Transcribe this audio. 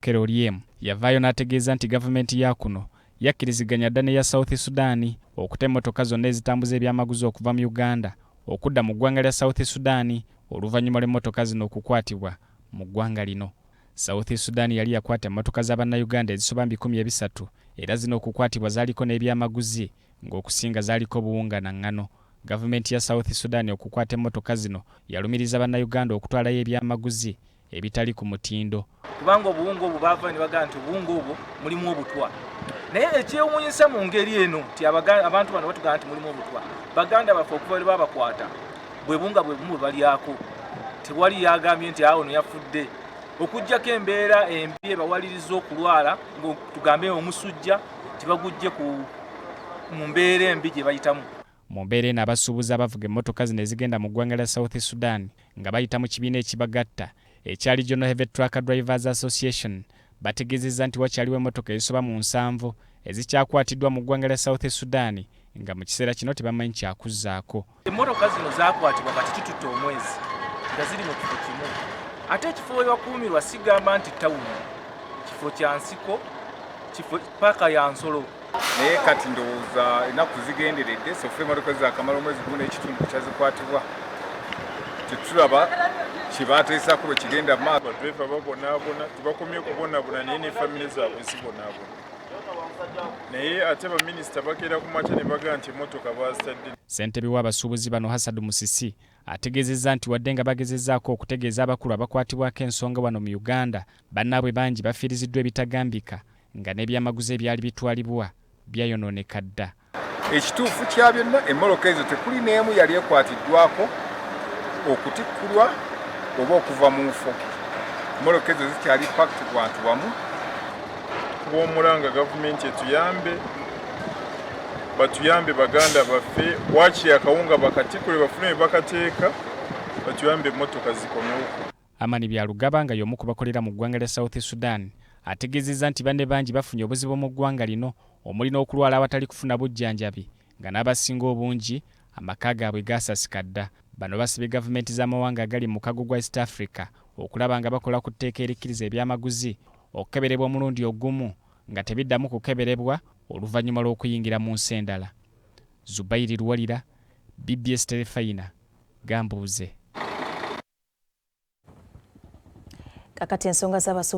Keroliem yavaayo n'ategeeza nti gavumenti ya kuno yakkiriziganya dda n'eya South Sudan okutta emmotoka zonna ezitambuza ebyamaguzi okuva mu Uganda okudda mu ggwanga lya South Sudan oluvannyuma lw'emmotoka zino okukwatibwa mu ggwanga lino. South Sudan yali yakwata emmotoka z'Abannayuganda ezisoba 300 era zino okukwatibwa zaaliko n'ebyamaguzi ng'okusinga zaaliko buwunga na ngano. Gavumenti ya South Sudan okukwata emmotoka zino yalumiriza Bannayuganda okutwalayo ebyamaguzi ebitali ku mutindo. Kubanga obuwunga obwo baava ne bagamba nti obuwunga obwo mulimu obutwa. Naye ekyewuunyisa mu ngeri eno nti abantu bano batugamba nti mulimu obutwa. Baganda baffe okuva bwe babakwata bwe buwunga bwe bumu bwe balyako. Tewali yagambye nti awo no yafudde. Okujjako embeera embi ebawaliriza okulwala tugambe omusujja tibagujje mu mbeera embi gye bayitamu. Mu mbeera eno abasuubuzi abavuga emmotoka zino ezigenda mu ggwanga lya South Sudan nga bayita mu kibiina ekibagatta ekya Regional Heavy Truck Drivers Association bategeezezza nti wakyaliwo emmotoka ezisoba mu 7 ezikyakwatiddwa mu ggwanga lya South Sudan nga mu kiseera kino tebamanyi kyakuzzaako. Emmotoka zino zaakwatibwa kati kitutte omwezi nga ziri mu kifo kimu. Ate ekifo we bakuumirwa sigamba nti tawuni, kifo kya nsiko, kifo paaka ya nsolo. Naye kati ndowooza ennaku zigenderedde sofa emmotoka zaakamala omwezi gumu n'ekitundu kyazikwatibwa tetulaba kyebateesako lwe kigenda mu maaso. Badreeva babonaabona tebakomye kubonaabona naye ne famire zaabwe zibonaabona. Naye ate baminisita bakeera ku makya ne bagamba nti emmotoka baazitadde. Ssentebe w'abasuubuzi bano Hassan Musisi ategeezezza nti wadde nga bagezezzaako okutegeeza abakulu abakwatibwako ensonga wano mu Uganda, bannaabwe bangi bafiiriziddwa ebitagambika nga n'ebyamaguzi ebyali bitwalibwa byayonooneka dda. Ekituufu kya byonna emmoloka ezo tekuli n'emu yali ekwatiddwako okutikkulwa oba okuva mu nfo. Emmoloka ezo zikyali pakiti ku bantu bamu. Kubaomulanga gavumenti etuyambe batuyambe baganda baffe waakiri akawunga bakatikule bafune bakateeka batuyambe emmotoka zikomewo. Amani Byalugaba nga y'omu ku bakolera mu ggwanga lya South Sudan ategeezezza nti banne bangi bafunye obuzibu mu ggwanga lino omuli n'okulwala awatali kufuna bujjanjabi nga n'abasinga obungi amaka gaabwe gaasasika dda. Bano basibye gavumenti z'amawanga agali mu mukago gwa East Africa okulaba nga bakola ku tteeka erikkiriza ebyamaguzi okukeberebwa omulundi ogumu nga tebiddamu kukeberebwa oluvannyuma lw'okuyingira mu nsi endala. Zubairi Luwalira, BBS Telefayina, Gambuuze. Kakati ensonga z'abasuubuzi